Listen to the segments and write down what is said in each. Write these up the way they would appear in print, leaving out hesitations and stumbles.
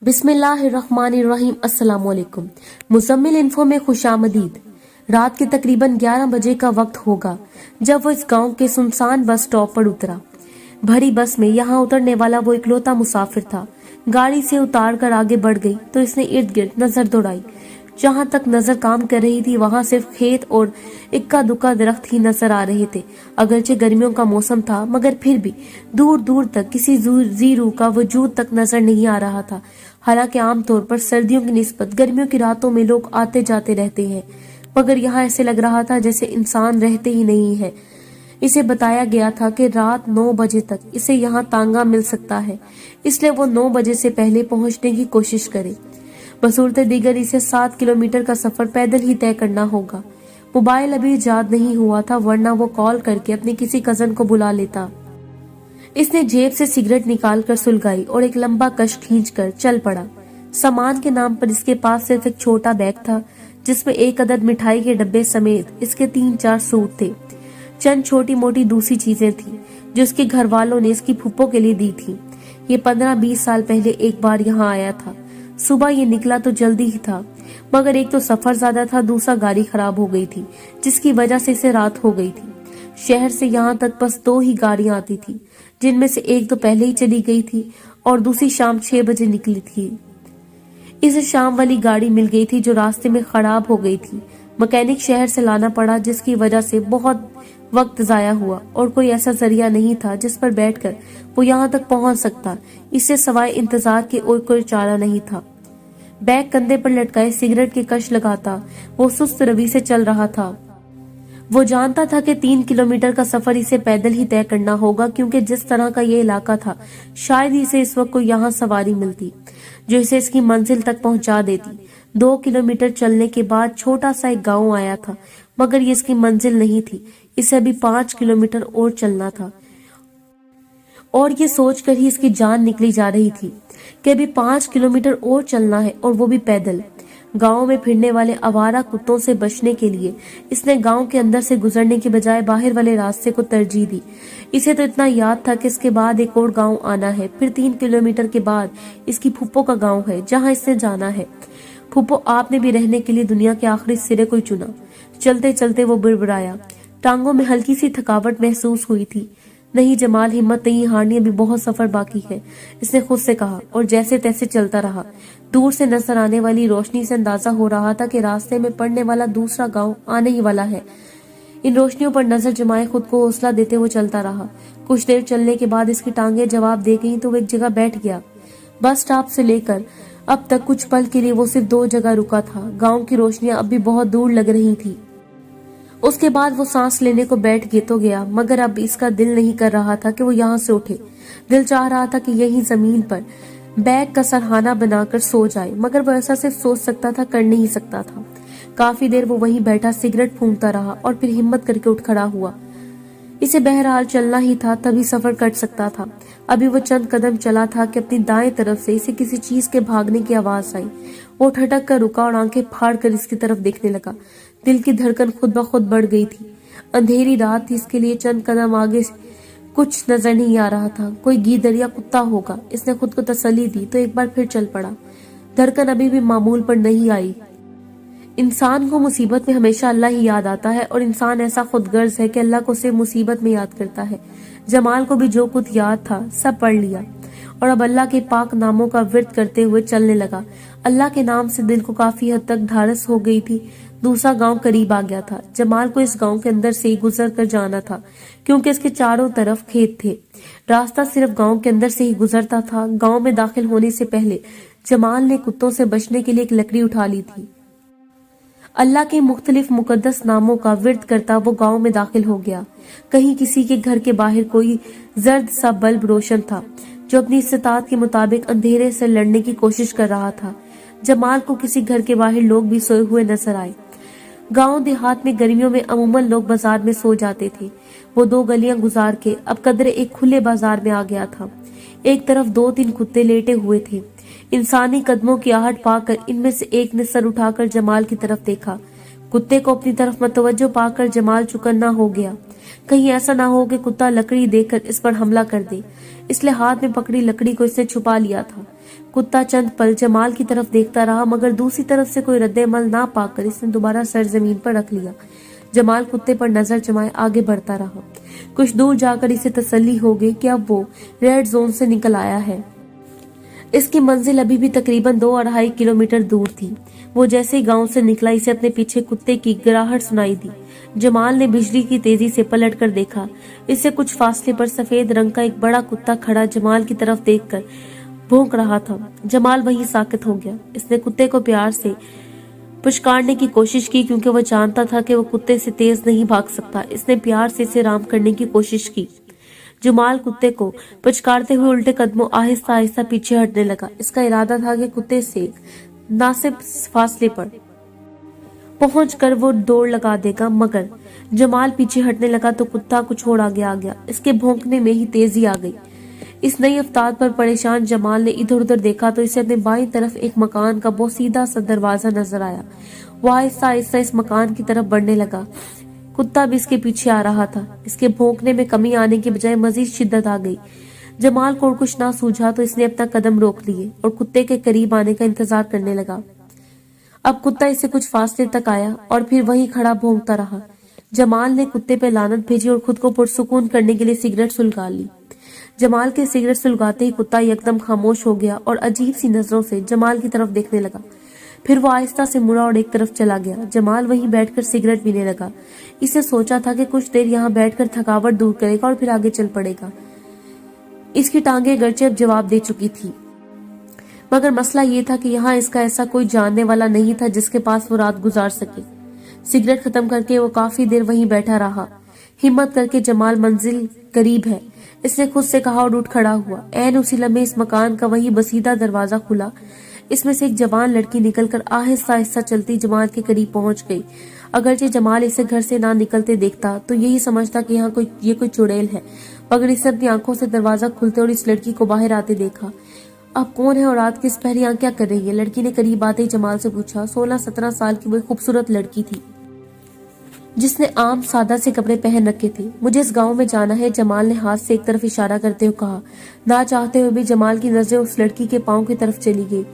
बिस्मिल्लाहिर्रहमानिर्रहीम। अस्सलाम वालेकुम। मुज़म्मिल इन्फो में खुशामदीद। रात के तकरीबन 11 बजे का वक्त होगा जब वो इस गांव के सुनसान बस स्टॉप पर उतरा। भरी बस में यहाँ उतरने वाला वो इकलौता मुसाफिर था। गाड़ी से उतार कर आगे बढ़ गई तो इसने इर्द गिर्द नजर दौड़ाई। जहां तक नजर काम कर रही थी वहां सिर्फ खेत और इक्का दुक्का दरख्त ही नजर आ रहे थे। अगरचे गर्मियों का मौसम था मगर फिर भी दूर दूर तक किसी जीरू का वजूद तक नजर नहीं आ रहा था। हालांकि आमतौर पर सर्दियों की निस्बत गर्मियों की रातों में लोग आते जाते रहते हैं, मगर यहाँ ऐसे लग रहा था जैसे इंसान रहते ही नहीं है। इसे बताया गया था कि रात 9 बजे तक इसे यहाँ तांगा मिल सकता है, इसलिए वो 9 बजे से पहले पहुंचने की कोशिश करे। बसूरत दीगर इसे 7 किलोमीटर का सफर पैदल ही तय करना होगा। मोबाइल अभी इजाद नहीं हुआ था, वरना वो कॉल करके अपने किसी कजन को बुला लेता। इसने जेब से सिगरेट निकालकर सुलगाई और एक लंबा कश खींचकर चल पड़ा। सामान के नाम पर इसके पास सिर्फ एक छोटा बैग था जिसमें एक अदद मिठाई के डब्बे समेत इसके 3-4 सूट थे। चंद छोटी मोटी दूसरी चीजें थी जो इसके घर वालों ने इसकी फूफो के लिए दी थी। ये 15-20 साल पहले एक बार यहाँ आया था। सुबह ये निकला तो जल्दी ही था, मगर एक तो सफर ज्यादा था, दूसरा गाड़ी खराब हो गई थी जिसकी वजह से इसे रात हो गई थी। शहर से यहाँ तक बस 2 ही गाड़ियां आती थी, जिनमें से एक तो पहले ही चली गई थी और दूसरी शाम 6 बजे निकली थी। इसे शाम वाली गाड़ी मिल गई थी जो रास्ते में खराब हो गई थी। मैकेनिक शहर से लाना पड़ा जिसकी वजह से बहुत वक्त जाया हुआ और कोई ऐसा जरिया नहीं था जिस पर बैठकर वो यहाँ तक पहुंच सकता। इससे सवाए इंतजार के और कोई चारा नहीं था। बैग कंधे पर लटकाए सिगरेट के कश लगाता वो सुस्त रवि से चल रहा था। वो जानता था कि 3 किलोमीटर का सफर इसे पैदल ही तय करना होगा, क्योंकि जिस तरह का ये इलाका था शायद ही इसे इस वक्त कोई यहाँ सवारी मिलती जो इसे इसकी मंजिल तक पहुंचा देती। 2 किलोमीटर चलने के बाद छोटा सा एक गांव आया था, मगर ये इसकी मंजिल नहीं थी। इसे अभी 5 किलोमीटर और चलना था और ये सोचकर ही इसकी जान निकली जा रही थी कि अभी 5 किलोमीटर और चलना है, और वो भी पैदल। गांव में फिरने वाले आवारा कुत्तों से बचने के लिए इसने गांव के अंदर से गुजरने की बजाय बाहर वाले रास्ते को तरजीह दी। इसे तो इतना याद था कि इसके बाद एक और गांव आना है, फिर 3 किलोमीटर के बाद इसकी फूफो का गांव है जहां इसने जाना है। फूफो आपने भी रहने के लिए दुनिया के आखिरी सिरे को चुना। चलते चलते वो बिड़बिड़ाया। टांगों में हल्की सी थकावट महसूस हुई थी। नहीं जमाल, हिम्मत नहीं हारनी, अभी बहुत सफर बाकी है, इसने खुद से कहा और जैसे तैसे चलता रहा। दूर से नजर आने वाली रोशनी से अंदाजा हो रहा था कि रास्ते में पड़ने वाला दूसरा गांव आने ही वाला है। इन रोशनियों पर नजर जमाए खुद को हौसला देते हुए चलता रहा। कुछ देर चलने के बाद इसकी टांगे जवाब दे गई तो वो एक जगह बैठ गया। बस स्टॉप से लेकर अब तक कुछ पल के लिए वो सिर्फ 2 जगह रुका था। गाँव की रोशनियां अब भी बहुत दूर लग रही थी। उसके बाद वो सांस लेने को बैठ तो गया, मगर अब इसका दिल नहीं कर रहा था कि वो यहाँ से उठे। दिल चाह रहा था कि यही जमीन पर बैग का सरहाना बनाकर सो जाए, मगर वो ऐसा सिर्फ सोच सकता था, कर नहीं सकता था। काफी देर वो वहीं बैठा सिगरेट फूंकता रहा और फिर हिम्मत करके उठ खड़ा हुआ। इसे बहरहाल चलना ही था, तभी सफर कट सकता था। अभी वो चंद कदम चला था कि अपनी दाएं तरफ से इसे किसी चीज के भागने की आवाज आई। वो ठटक कर रुका और आंखें फाड़ कर इसकी तरफ देखने लगा। दिल की धड़कन खुद ब खुद बढ़ गई थी। अंधेरी रात थी, इसके लिए चंद कदम आगे कुछ नजर नहीं आ रहा था। कोई गीदड़ या कुत्ता होगा, इसने खुद को तसल्ली दी तो एक बार फिर चल पड़ा। धड़कन अभी भी मामूल पर नहीं आई। इंसान को मुसीबत में हमेशा अल्लाह ही याद आता है, और इंसान ऐसा खुदगर्ज है कि अल्लाह को सिर्फ मुसीबत में याद करता है। जमाल को भी जो कुछ याद था सब पढ़ लिया और अब अल्लाह के पाक नामों का विर्द करते हुए चलने लगा। अल्लाह के नाम से दिल को काफी हद तक ढारस हो गई थी। दूसरा गांव करीब आ गया था। जमाल को इस गांव के अंदर से ही गुजर कर जाना था, क्योंकि इसके चारों तरफ खेत थे। रास्ता सिर्फ गांव के अंदर से ही गुजरता था। गांव में दाखिल होने से पहले जमाल ने कुत्तों से बचने के लिए एक लकड़ी उठा ली थी। अल्लाह के मुख्तलिफ मुकद्दस नामों का विर्द करता वो गांव में दाखिल हो गया। कहीं किसी के घर के बाहर कोई जर्द सा बल्ब रोशन था जो अपनी इस्तात के मुताबिक अंधेरे से लड़ने की कोशिश कर रहा था। जमाल को किसी घर के बाहर लोग भी सोए हुए नजर आए। गांव देहात में गर्मियों में अमूमन लोग बाजार में सो जाते थे। वो 2 गलियां गुजार के अब कदरे एक खुले बाजार में आ गया था। एक तरफ 2-3 कुत्ते लेटे हुए थे। इंसानी कदमों की आहट पाकर इनमें से एक ने सर उठाकर जमाल की तरफ देखा। कुत्ते को अपनी तरफ मतवज्जो पाकर जमाल चौकन्ना हो गया। कहीं ऐसा ना हो कि कुत्ता लकड़ी देखकर इस पर हमला कर दे, इसलिए हाथ में पकड़ी लकड़ी को इसने छुपा लिया था। कुत्ता चंद पल जमाल की तरफ देखता रहा, मगर दूसरी तरफ से कोई रद्द-ए-अमल ना पाकर इसने दोबारा सर जमीन पर रख लिया। जमाल कुत्ते पर नजर जमाए आगे बढ़ता रहा। कुछ दूर जाकर इसे तसल्ली हो गई कि अब वो रेड जोन से निकल आया है। इसकी मंजिल अभी भी तकरीबन 2-2.5 किलोमीटर दूर थी। वो जैसे ही गांव से निकला, इसे अपने पीछे कुत्ते की गिराहट सुनाई दी। जमाल ने बिजली की तेजी से पलट कर देखा। इससे कुछ फासले पर सफेद रंग का एक बड़ा कुत्ता खड़ा जमाल की तरफ देखकर भौंक रहा था। जमाल वहीं साकित हो गया। इसने कुत्ते को प्यार से पुचकारने की कोशिश की, क्योंकि वो जानता था कि वो कुत्ते से तेज नहीं भाग सकता। इसने प्यार से इसे राम करने की कोशिश की। जमाल कुत्ते को पुचकारते हुए उल्टे कदमों आहिस्ता आहिस्ता पीछे हटने लगा। इसका इरादा था कि कुत्ते से नासिब फासले पर पहुंचकर वो दौड़ लगा देगा, मगर जमाल पीछे हटने लगा तो कुत्ता कुछ और आगे आ गया। इसके भौंकने में ही तेजी आ गई। इस नई अफ्तार पर परेशान जमाल ने इधर उधर देखा तो इसे अपने बाईं तरफ एक मकान का बहुत सीधा सा दरवाजा नजर आया। वो आहिस्ता आहिस्ता इस मकान की तरफ बढ़ने लगा। कुत्ता भी इसके पीछे आ रहा था। इसके भौंकने में कमी आने के बजाय मजीद शिद्दत आ गई। जमाल को और कुछ ना सूझा तो इसने अपना कदम रोक लिए और कुत्ते के करीब आने का इंतजार करने लगा। अब कुत्ता इससे कुछ फासले तक आया और फिर वहीं खड़ा भौंकता रहा। जमाल ने कुत्ते पे लानत भेजी और खुद को पुरसुकून करने के लिए सिगरेट सुलगा ली। जमाल के सिगरेट सुलगाते ही कुत्ता एकदम खामोश हो गया और अजीब सी नजरों से जमाल की तरफ देखने लगा। फिर वो आहिस्ता से मुड़ा और एक तरफ चला गया। जमाल वहीं बैठकर सिगरेट पीने लगा। इसने सोचा था कि कुछ देर यहाँ बैठकर थकावट दूर करेगा और फिर आगे चल पड़ेगा। इसकी टांगे गरचे अब जवाब दे चुकी थी, मगर मसला ये था कि यहाँ इसका ऐसा कोई जानने वाला नहीं था जिसके पास वो रात गुजार सके। सिगरेट खत्म करके वो काफी देर वहीं बैठा रहा। हिम्मत करके जमाल मंजिल करीब है, इसने खुद से कहा और उठ खड़ा हुआ। ऐन उसी लम्हे इस मकान का वही बसीदा दरवाजा खुला। इसमें से एक जवान लड़की निकलकर आहिस्ता आहिस्ता चलती जमाल के करीब पहुंच गई। अगरचे जमाल इसे घर से ना निकलते देखता तो यही समझता कि यहाँ कोई चुड़ैल है, मगर इसने अपनी आंखों से दरवाजा खुलते और इस लड़की को बाहर आते देखा। अब कौन है और रात की इस पहर यहाँ क्या कर रही है? लड़की ने करीब आते ही जमाल से पूछा। 16-17 साल की वो खूबसूरत लड़की थी जिसने आम सादा से कपड़े पहन रखे थे। मुझे इस गांव में जाना है, जमाल ने हाथ से एक तरफ इशारा करते हुए कहा। ना चाहते हुए भी जमाल की नजरें उस लड़की के पांव की तरफ चली गई।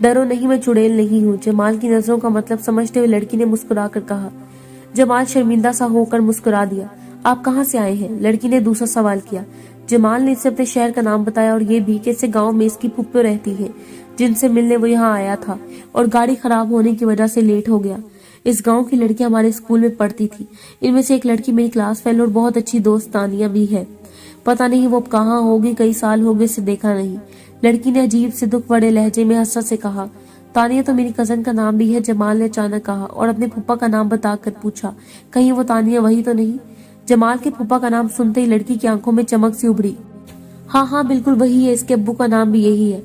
डरो नहीं, मैं चुड़ैल नहीं हूँ, जमाल की नजरों का मतलब समझते हुए लड़की ने मुस्कुरा कर कहा। जमाल शर्मिंदा सा होकर मुस्कुरा दिया। आप कहाँ से आए हैं? लड़की ने दूसरा सवाल किया। जमाल ने इसे अपने शहर का नाम बताया और ये भी कि इसे गांव में इसकी फुप्पो रहती है, जिनसे मिलने वो यहाँ आया था और गाड़ी खराब होने की वजह से लेट हो गया। इस गांव की लड़कियां हमारे स्कूल में पढ़ती थी। इनमें से एक लड़की मेरी क्लास फेलो और बहुत अच्छी दोस्त तानिया भी है। पता नहीं वो अब कहाँ होगी, कई साल हो गए इसे देखा नहीं। लड़की ने अजीब से दुख बड़े लहजे में हंसत से कहा। तानिया तो मेरी कजन का नाम भी है, जमाल ने अचानक कहा और अपने फूफा का नाम बताकर पूछा। कहीं वो तानिया वही तो नहीं? जमाल के फूफा का नाम सुनते ही लड़की की आंखों में चमक सी उभरी। हाँ हाँ बिल्कुल वही है, इसके अब्बू का नाम भी यही है।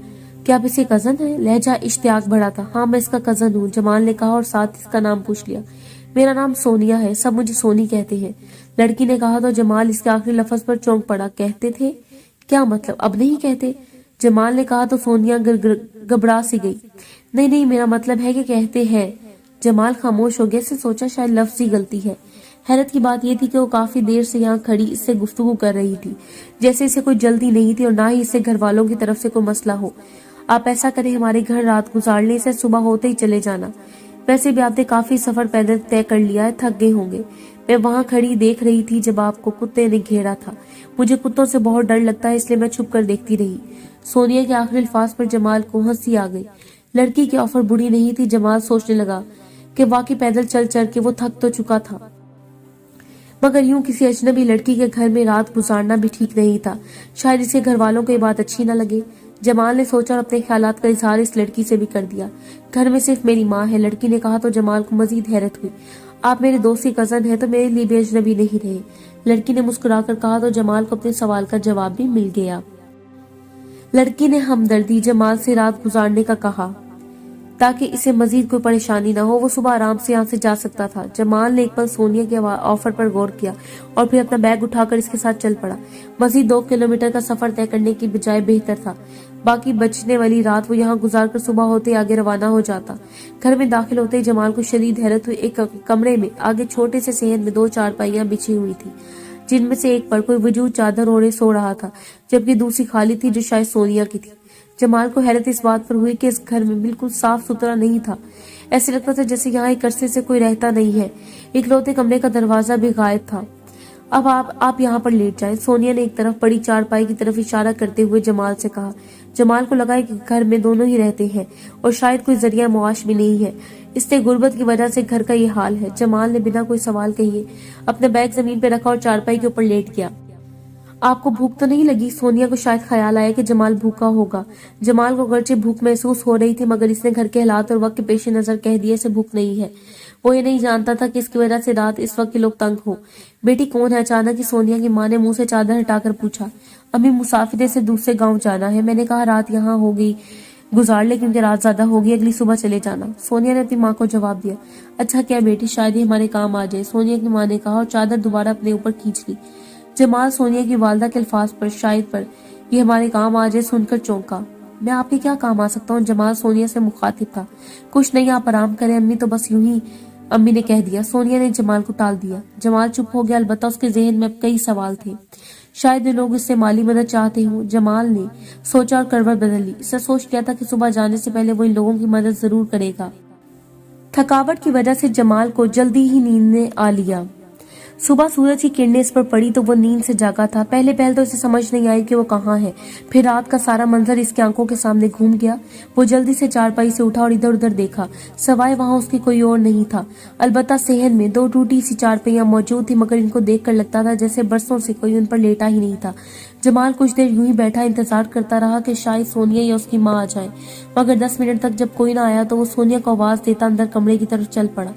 क्या आप इसके कजन है? लहजा इश्तियाक बढ़ा था। हाँ मैं इसका कजन हूँ, जमाल ने कहा और साथ इसका नाम पूछ लिया। मेरा नाम सोनिया है, सब मुझे सोनी कहते हैं, लड़की ने कहा तो जमाल इसके आखिरी लफ्ज पर चौंक पड़ा। कहते थे? क्या मतलब, अब नहीं कहते? जमाल ने कहा तो सोनिया घबरा सी गई। नहीं नहीं, मेरा मतलब है कि कहते हैं। जमाल खामोश हो गया। इसने सोचा शायद लफ्ज ही गलती है। हैरत की बात यह थी कि वो काफी देर से यहाँ खड़ी इससे गुफ्तगू कर रही थी, जैसे इसे कोई जल्दी नहीं थी और ना ही इससे घर वालों की तरफ से कोई मसला हो। आप ऐसा करें, हमारे घर रात गुजार लें, से सुबह होते ही चले जाना। वैसे भी आपने काफी सफर पैदल तय कर लिया है, थक गए होंगे। मैं वहाँ खड़ी देख रही थी जब आपको कुत्ते ने घेरा था। मुझे कुत्तों से बहुत डर लगता है, इसलिए मैं छुप कर देखती रही। सोनिया के आखिरी अल्फाज पर जमाल को हंसी आ गई। लड़की की ऑफर बुरी नहीं थी। जमाल सोचने लगा कि वाकई पैदल चल चल के वो थक तो चुका था, मगर यूं किसी अजनबी लड़की के घर में रात गुजारना भी ठीक नहीं था। शायद इसके घर वालों को ये बात अच्छी न लगे। जमाल ने सोचा और अपने ख्यालात का इजहार इस लड़की से भी कर दिया। घर में सिर्फ मेरी माँ है, लड़की ने कहा तो जमाल को मजीद हैरत हुई। आप मेरे दोस्त की कजन है तो मेरे लिए भी अजनबी नहीं रहे, लड़की ने मुस्कुराकर कहा तो जमाल को अपने सवाल का जवाब भी मिल गया। लड़की ने हमदर्दी जमाल से रात गुजारने का कहा ताकि इसे मजीद कोई परेशानी ना हो। वो सुबह आराम से यहाँ से जा सकता था। जमाल ने एक पल सोनिया के ऑफर पर गौर किया और फिर अपना बैग उठाकर इसके साथ चल पड़ा। मजीद 2 किलोमीटर का सफर तय करने की बजाय बेहतर था باقی بچنے والی رات وہ یہاں گزار کر صبح ہوتے آگے روانہ ہو جاتا۔ گھر میں داخل ہوتے ہی جمال کو شدید حیرت ہوئی۔ ایک کمرے میں آگے چھوٹے سے صحن میں 2 چارپائیاں بچھی ہوئی تھی، جن میں سے ایک پر کوئی وجود چادر اوڑھے سو رہا تھا، جبکہ دوسری خالی تھی جو شاید سونیا کی تھی۔ جمال کو حیرت اس بات پر ہوئی کہ اس گھر میں بالکل صاف ستھرا نہیں تھا، ایسے لگتا تھا جیسے یہاں ایک عرصے سے کوئی رہتا نہیں ہے۔ اکلوتے کمرے کا دروازہ بھی غائب تھا۔ اب آپ یہاں پر لیٹ جائیں، سونیا نے ایک طرف پڑی چارپائی کی طرف اشارہ کرتے ہوئے جمال سے کہا۔ جمال کو لگا کہ گھر میں دونوں ہی رہتے ہیں اور شاید کوئی ذریعہ معاش بھی نہیں ہے، اس لیے غربت کی وجہ سے گھر کا یہ حال ہے۔ جمال نے بنا کوئی سوال کہیے اپنا بیگ زمین پہ رکھا اور چارپائی کے اوپر لیٹ گیا۔ آپ کو بھوک تو نہیں لگی؟ سونیا کو شاید خیال آیا کہ جمال بھوکا ہوگا۔ جمال کو اگرچہ بھوک محسوس ہو رہی تھی، مگر اس نے گھر کے حالات اور وقت کے پیش نظر کہہ دیا اسے بھوک نہیں ہے۔ وہ یہ نہیں جانتا تھا کہ اس کی وجہ سے رات اس وقت کے لوگ تنگ ہو۔ بیٹی کون ہے؟ اچانک ہی سونیا کی ماں نے منہ سے چادر ہٹا کر پوچھا۔ امی مسافرے سے دوسرے گاؤں جانا ہے، میں نے کہا رات یہاں ہوگی گزار لے کیونکہ رات زیادہ ہوگی، اگلی صبح چلے جانا، سونیا نے اپنی ماں کو جواب دیا۔ اچھا کیا بیٹی، شاید ہی ہمارے کام آ جائے، سونیا کی ماں نے کہا اور چادر دوبارہ اپنے اوپر کھینچ لی۔ جمال سونیا کی والدہ کے الفاظ پر شاید پر یہ ہمارے کام آ جائے سن کر چونکا۔ میں آپ کے کیا کام آ سکتا ہوں؟ جمال سونیا سے مخاطب تھا۔ کچھ نہیں، آپ آرام کریں، امی تو بس یوں ہی، امی نے کہہ دیا۔ سونیا نے جمال کو ٹال دیا۔ جمال چپ ہو گیا، البتہ اس کے ذہن میں اب کئی سوال تھے۔ شاید یہ لوگ اس سے مالی مدد چاہتے ہوں۔ جمال نے سوچا اور کروٹ بدل لی۔ اس نے سوچ لیا تھا کہ صبح جانے سے پہلے وہ ان لوگوں کی مدد ضرور کرے گا۔ تھکاوٹ کی وجہ سے جمال کو جلدی ہی نیند نے آ لیا۔ صبح سورج کی کرنیں اس پر پڑی تو وہ نیند سے جاگا تھا۔ پہلے تو اسے سمجھ نہیں آئی کہ وہ کہاں ہے، پھر رات کا سارا منظر اس کی آنکھوں کے سامنے گھوم گیا۔ وہ جلدی سے چارپائی سے اٹھا اور ادھر ادھر دیکھا، سوائے وہاں اس کی کوئی اور نہیں تھا۔ البتہ صحن میں 2 ٹوٹی سی چارپائیاں موجود تھی، مگر ان کو دیکھ کر لگتا تھا جیسے برسوں سے کوئی ان پر لیٹا ہی نہیں تھا۔ جمال کچھ دیر یوں ہی بیٹھا انتظار کرتا رہا کہ شاید سونیا یا اس کی ماں آ جائے، مگر 10 منٹ تک جب کوئی نہ آیا تو وہ سونیا کو آواز دیتا اندر کمرے کی طرف چل پڑا۔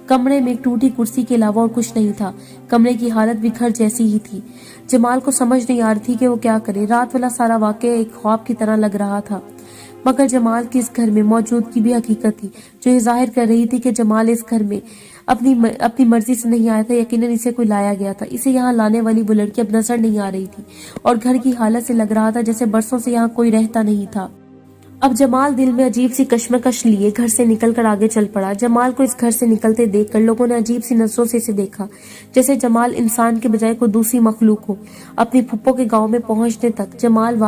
کمرے میں ایک ٹوٹی کرسی کے علاوہ اور کچھ نہیں تھا۔ کمرے کی حالت بھی گھر جیسی ہی تھی۔ جمال کو سمجھ نہیں آ رہی تھی کہ وہ کیا کرے۔ رات والا سارا واقعہ ایک خواب کی طرح لگ رہا تھا، مگر جمال کی اس گھر میں موجودگی بھی حقیقت تھی، جو یہ ظاہر کر رہی تھی کہ جمال اس گھر میں اپنی مرضی سے نہیں آیا تھا، یقیناً اسے کوئی لایا گیا تھا۔ اسے یہاں لانے والی وہ لڑکی اب نظر نہیں آ رہی تھی اور گھر کی حالت سے لگ رہا تھا جیسے برسوں سے یہاں کوئی رہتا نہیں تھا۔ اب جمال دل میں عجیب سی کشمکش لیے گھر سے نکل کر آگے چل پڑا۔ جمال کو اس گھر سے نکلتے دیکھ کر لوگوں نے عجیب سی نظروں سے اسے دیکھا، جیسے جمال انسان کے بجائے کوئی دوسری مخلوق ہو۔ اپنی پھپھو کے گاؤں میں پہنچنے تک جمال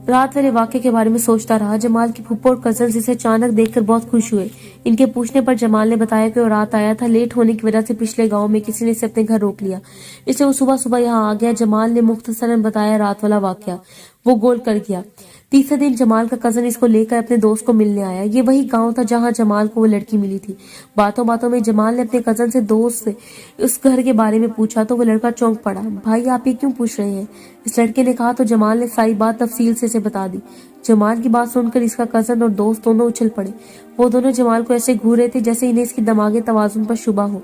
رات والے واقعے کے بارے میں سوچتا رہا۔ جمال کی پھپھو اور کزنز اسے اچانک دیکھ کر بہت خوش ہوئے۔ ان کے پوچھنے پر جمال نے بتایا کہ وہ رات آیا تھا، لیٹ ہونے کی وجہ سے پچھلے گاؤں میں کسی نے اسے اپنے گھر روک لیا، اس لیے وہ صبح یہاں آ گیا۔ جمال نے مختصراً بتایا رات والا واقعہ۔ وہ گول کر گیا۔ تیسرے دن جمال کا کزن اس کو لے کر اپنے دوست کو ملنے آیا۔ یہ وہی گاؤں تھا جہاں جمال کو وہ لڑکی ملی تھی۔ باتوں میں جمال نے اپنے کزن سے دوست اس گھر کے بارے میں پوچھا تو وہ لڑکا چونک پڑا۔ بھائی آپ یہ کیوں پوچھ رہے ہیں؟ اس لڑکے نے کہا تو جمال نے ساری بات تفصیل سے اسے بتا دی۔ جمال کی بات سن کر اس کا کزن اور دوست دونوں اچھل پڑے۔ وہ دونوں جمال کو ایسے گھور رہے تھے جیسے انہیں اس کی دماغی توازن پر شبہ ہو۔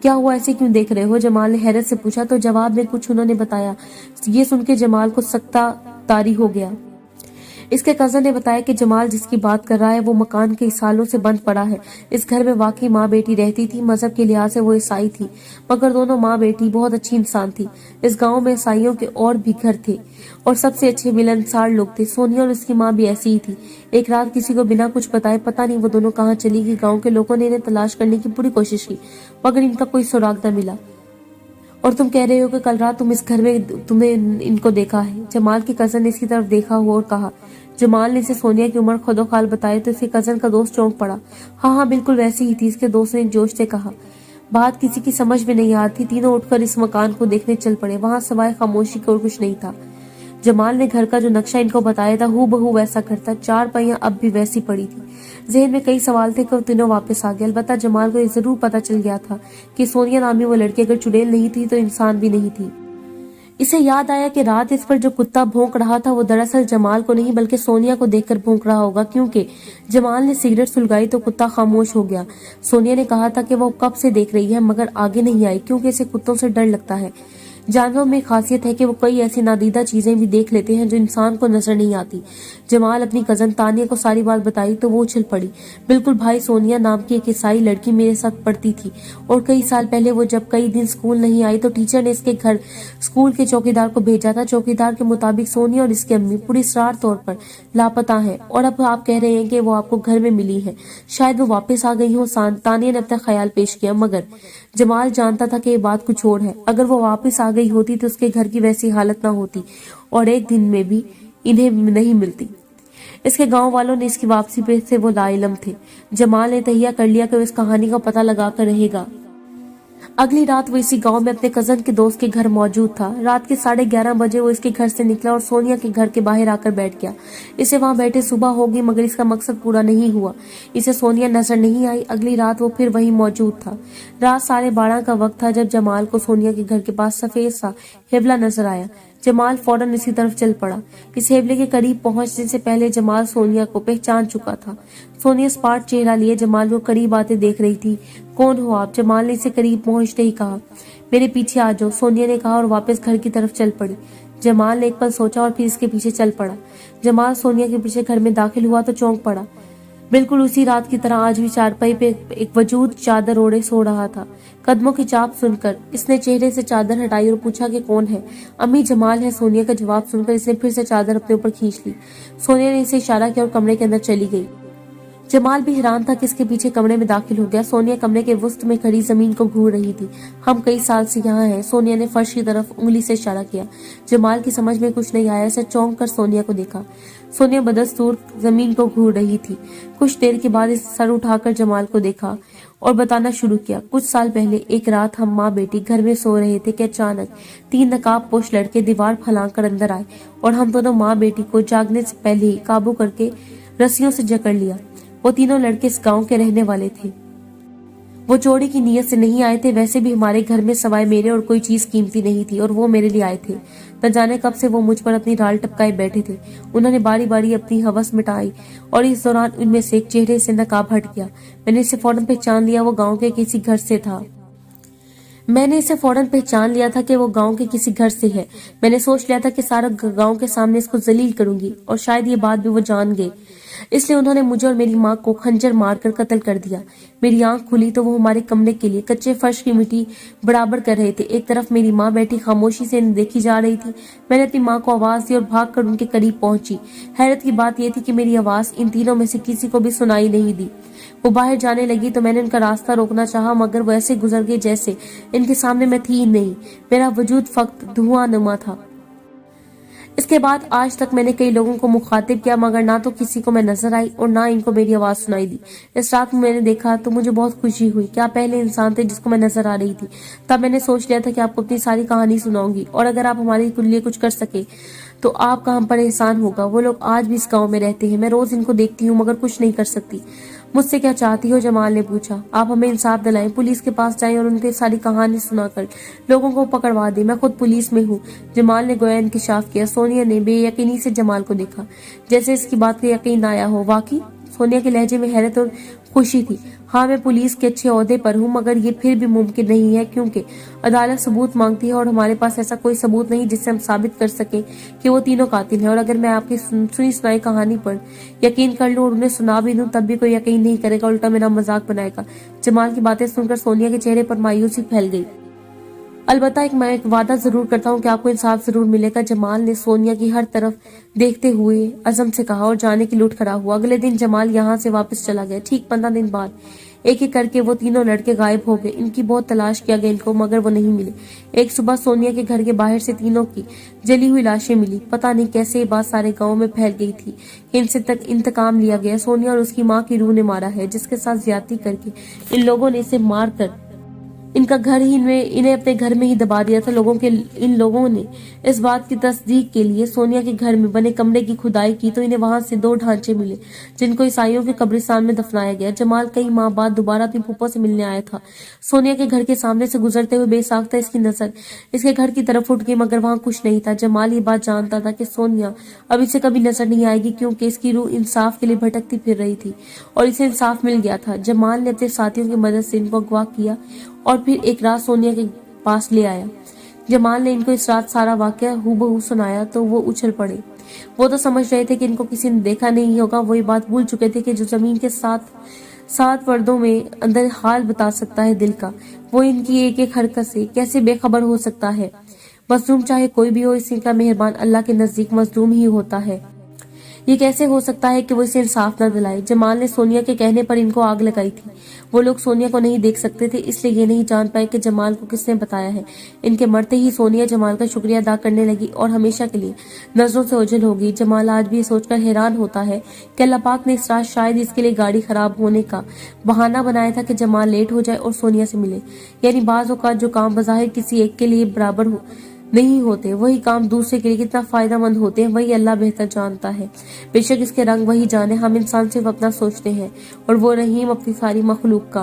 کیا ہوا، ایسے کیوں دیکھ رہے ہو؟ جمال نے حیرت سے پوچھا تو جواب میں کچھ انہوں نے بتایا۔ یہ سن کے جمال کو سکتہ طاری ہو گیا۔ اس کے کزن نے بتایا کہ جمال جس کی بات کر رہا ہے وہ مکان کئی سالوں سے بند پڑا ہے۔ اس گھر میں واقعی ماں بیٹی رہتی تھی۔ مذہب کے لحاظ سے وہ عیسائی تھی، مگر دونوں ماں بیٹی بہت اچھی انسان تھی۔ اس گاؤں میں عیسائیوں کے اور بھی گھر تھے اور سب سے اچھے ملنسار لوگ تھے۔ سونیا اور اس کی ماں بھی ایسی ہی تھی۔ ایک رات کسی کو بنا کچھ بتائے پتہ نہیں وہ دونوں کہاں چلی گئی۔ گاؤں کے لوگوں نے انہیں تلاش کرنے کی پوری کوشش کی، مگر ان کا کوئی سراغ نہ ملا۔ اور تم کہہ رہے ہو کہ کل رات تم اس گھر میں تمہیں ان کو دیکھا ہے؟ جمال کے کزن نے اس کی طرف دیکھا ہوا اور کہا۔ جمال نے اسے سونیا کی عمر خود و خال بتائی تو اس کے کزن کا دوست چونک پڑا۔ ہاں بالکل ویسی ہی تھی، اس کے دوست نے جوش سے کہا۔ بات کسی کی سمجھ میں نہیں آتی، تینوں اٹھ کر اس مکان کو دیکھنے چل پڑے۔ وہاں سوائے خاموشی کے اور کچھ نہیں تھا۔ جمال نے گھر کا جو نقشہ ان کو بتایا تھا ہو بہو ویسا گھر تھا۔ چارپائیاں اب بھی ویسی پڑی تھی۔ ذہن میں کئی سوال تھے کہ وہ تینوں واپس آ گئے، البتہ جمال کو یہ ضرور پتہ چل گیا تھا کہ سونیا نامی وہ لڑکی اگر چڑیل نہیں تھی تو انسان بھی نہیں تھی۔ اسے یاد آیا کہ رات اس پر جو کتا بھونک رہا تھا وہ دراصل جمال کو نہیں بلکہ سونیا کو دیکھ کر بھونک رہا ہوگا، کیونکہ جمال نے سگریٹ سلگائی تو کتا خاموش ہو گیا۔ سونیا نے کہا تھا کہ وہ کب سے دیکھ رہی ہے مگر آگے نہیں آئی کیونکہ اسے کتوں سے ڈر لگتا ہے۔ जानवरों में खासियत है कि वो कई ऐसी नादीदा चीजें भी देख लेते हैं जो इंसान को नजर नहीं आती। जमाल अपनी कजन तानिया को सारी बात बताई तो वो उछल पड़ी। बिल्कुल भाई, सोनिया नाम की एक ईसाई लड़की मेरे साथ पढ़ती थी और कई साल पहले वो जब कई दिन स्कूल नहीं आई तो टीचर ने इसके घर स्कूल के चौकीदार को भेजा था। चौकीदार के मुताबिक सोनिया और इसकी अम्मी पुरस्कार तौर पर लापता है और अब आप कह रहे हैं कि वो आपको घर में मिली है, शायद वो वापस आ गई हो। तानिया ने अपना ख्याल पेश किया, मगर जमाल जानता था कि ये बात कुछ और है। अगर वो वापस आ गई होती तो उसके घर की वैसी हालत ना होती और एक दिन में भी इन्हें नहीं मिलती। इसके गांव वालों ने इसकी वापसी पे से वो लाइलम थे। जमाल ने तहिया कर लिया कि वो इस कहानी का पता लगा कर रहेगा। अगली रात वो इसी गांव में अपने कजन के दोस्त के घर मौजूद था। रात के 11:30 बजे वो इसके घर से निकला और सोनिया के घर के बाहर आकर बैठ गया। इसे वहां बैठे सुबह हो गई, मगर इसका मकसद पूरा नहीं हुआ। इसे सोनिया नजर नहीं आई। अगली रात वो फिर वहीं मौजूद था। रात 12:30 का वक्त था जब जमाल को सोनिया के घर के पास सफेद सा हेवला नजर आया। जमाल फौरन इसी तरफ चल पड़ा। इस हेवले के करीब पहुंचने से पहले जमाल सोनिया को पहचान चुका था। सोनिया स्पाट चेहरा लिए जमाल को करीब आते देख रही थी। कौन हो आप? जमाल ने इसे करीब पहुंचते ही कहा। मेरे पीछे आ जाओ, सोनिया ने कहा और वापस घर की तरफ चल पड़ी। जमाल ने एक पल सोचा और फिर इसके पीछे चल पड़ा। जमाल सोनिया के पीछे घर में दाखिल हुआ तो चौंक पड़ा। बिल्कुल उसी रात की तरह आज भी चारपाई पे एक वजूद चादर ओढ़े सो रहा था। कदमों की चाप सुनकर इसने चेहरे से चादर हटाई और पूछा कि कौन है। अम्मी, जमाल है। सोनिया का जवाब सुनकर इसने फिर से चादर अपने ऊपर खींच ली। सोनिया ने इसे इशारा किया और कमरे के अंदर चली गई। जमाल भी हैरान था कि इसके पीछे कमरे में दाखिल हो गया। सोनिया कमरे के वसत में खड़ी जमीन को घूर रही थी। हम कई साल से यहाँ हैं। सोनिया ने फर्श की तरफ उंगली से इशारा किया। जमाल की समझ में कुछ नहीं आया। इसे चौंक कर सोनिया को देखा। सोनिया बदस्तूर जमीन को घूर रही थी। कुछ देर के बाद इस सर उठाकर जमाल को देखा और बताना शुरू किया। कुछ साल पहले एक रात हम माँ बेटी घर में सो रहे थे कि अचानक 3 नकाबपोश लड़के दीवार फलांग अंदर आए और हम दोनों माँ बेटी को जागने से पहले ही काबू करके रस्सियों से जकड़ लिया। वो तीनों लड़के इस गांव के रहने वाले थे। वो चोरी की नीयत से नहीं आए थे। वैसे भी हमारे घर में सवाए मेरे और कोई चीज कीमती नहीं थी और वो मेरे लिए आए थे। न जाने कब से वो मुझ पर अपनी राल टपकाए बैठे थे। उन्होंने बारी बारी अपनी हवस मिटाई और इस दौरान उनमें से एक चेहरे से नकाब हट गया। मैंने इसे फौरन पहचान लिया। वो गाँव के किसी घर से था। मैंने इसे फौरन पहचान लिया था कि वो गांव के किसी घर से है। मैंने सोच लिया था कि सारा गांव के सामने इसको जलील करूंगी और शायद ये बात भी वो जान गए। इसलिए उन्होंने मुझे और मेरी माँ को खंजर मारकर कत्ल कर दिया। मेरी आंख खुली तो वो हमारे कमरे के लिए कच्चे फर्श की मिट्टी बराबर कर रहे थे। एक तरफ मेरी माँ बैठी खामोशी से इन्हें देखी जा रही थी। मैंने अपनी माँ को आवाज दी और भागकर उनके करीब पहुंची। हैरत की बात यह थी कि मेरी आवाज इन तीनों में से किसी को भी सुनाई नहीं दी। वो बाहर जाने लगी तो मैंने उनका रास्ता रोकना चाहा, मगर वो ऐसे गुजर गए जैसे इनके सामने मैं थी ही नहीं। मेरा वजूद फक्त धुआं नुमा था। इसके बाद आज तक मैंने कई लोगों को मुखातिब किया, मगर ना तो किसी को मैं नजर आई और ना इनको मेरी आवाज सुनाई दी। इस रात में मैंने देखा तो मुझे बहुत खुशी हुई कि आप पहले इंसान थे जिसको मैं नजर आ रही थी। तब मैंने सोच लिया था कि आपको अपनी सारी कहानी सुनाऊंगी और अगर आप हमारे लिए कुछ कर सके तो आपका हम पर एहसान होगा। वो लोग आज भी इस गाँव में रहते हैं। मैं रोज इनको देखती हूँ मगर कुछ नहीं कर सकती। मुझसे क्या चाहती हो? जमाल ने पूछा। आप हमें इंसाफ दिलाएं, पुलिस के पास जाएं और उनकी सारी कहानी सुनाकर लोगों को पकड़वा दें। मैं खुद पुलिस में हूँ। जमाल ने गोया इंकिशाफ किया। सोनिया ने बेयकीनी से जमाल को देखा, जैसे इसकी बात का यकीन आया हो। वाकई? सोनिया के लहजे में हैरत और खुशी थी। हाँ, मैं पुलिस के अच्छे ओहदे पर हूँ, मगर ये फिर भी मुमकिन नहीं है क्योंकि अदालत सबूत मांगती है और हमारे पास ऐसा कोई सबूत नहीं जिससे हम साबित कर सके कि वो तीनों कातिल हैं। और अगर मैं आपकी सुनी सुनाई कहानी पर यकीन कर लूँ और उन्हें सुना भी दूं तब भी कोई यकीन नहीं करेगा, उल्टा मेरा मजाक बनाएगा। जमाल की बातें सुनकर सोनिया के चेहरे पर मायूसी फैल गई। अलबत्ता मैं एक वादा जरूर करता हूँ कि आपको इंसाफ जरूर मिलेगा। जमाल ने सोनिया की हर तरफ देखते हुए अजम से कहा और जाने की लुट खड़ा हुआ। अगले दिन जमाल यहाँ से वापस चला गया। ठीक 15 दिन बाद एक एक करके वो तीनों लड़के गायब हो गए। इनकी बहुत तलाश किया गया इनको, मगर वो नहीं मिले। एक सुबह सोनिया के घर के बाहर से तीनों की जली हुई लाशें मिली। पता नहीं कैसे ये बात सारे गांव में फैल गई थी कि इनसे तक इंतकाम लिया गया। सोनिया और उसकी माँ की रूह ने मारा है, जिसके साथ ज्यादती करके इन लोगों ने इसे मार कर इनका घर ही इन्हें अपने घर में ही दबा दिया था। इन लोगों ने इस बात की तस्दीक के लिए सोनिया के घर में बने कमरे की खुदाई की तो इन्हें वहां से 2 ढांचे मिले जिनको ईसाइयों के कब्रिस्तान में दफनाया गया। जमाल कई माह बाद दोबारा अपनी फूफा से मिलने आया था। सोनिया के घर के सामने से गुजरते हुए बेसाख्ता इसकी नजर इसके घर की तरफ उठ गई, मगर वहां कुछ नहीं था। जमाल ये बात जानता था कि सोनिया अब इसे कभी नजर नहीं आएगी क्योंकि इसकी रूह इंसाफ के लिए भटकती फिर रही थी और इसे इंसाफ मिल गया था। जमाल ने अपने साथियों की मदद से इनको अगवा किया और फिर एक रात सोनिया के पास ले आया। जमाल ने इनको इस रात सारा वाकया हूबहू सुनाया तो वो उछल पड़े। वो तो समझ रहे थे कि इनको किसी ने देखा नहीं होगा, वो ये बात भूल चुके थे कि जो जमीन के सात पर्दों में अंदर हाल बता सकता है दिल का, वो इनकी एक एक हरकत से कैसे बेखबर हो सकता है। मजलूम चाहे कोई भी हो, इसी का मेहरबान अल्लाह के नजदीक मजलूम ही होता है। ये कैसे हो सकता है कि वो इसे इंसाफ न दिलाए। जमाल ने सोनिया के कहने पर इनको आग लगाई थी। वो लोग सोनिया को नहीं देख सकते थे, इसलिए ये नहीं जान पाए कि जमाल को किसने बताया है। इनके मरते ही सोनिया जमाल का शुक्रिया अदा करने लगी और हमेशा के लिए नजरों से ओझल हो गई। जमाल आज भी ये सोचकर हैरान होता है कि अल्लाह पाक ने इस रात शायद इसके लिए गाड़ी खराब होने का बहाना बनाया था कि जमाल लेट हो जाए और सोनिया से मिले। यानी बाज़ औक़ात जो काम बज़ाहिर किसी एक के लिए बराबर नहीं होते, वही काम दूसरे के लिए कितना फायदेमंद होते हैं, वही अल्लाह बेहतर जानता है। बेशक इसके रंग वही जाने, हम इंसान सिर्फ अपना सोचते हैं और वो रहीम अपनी सारी मखलूक का।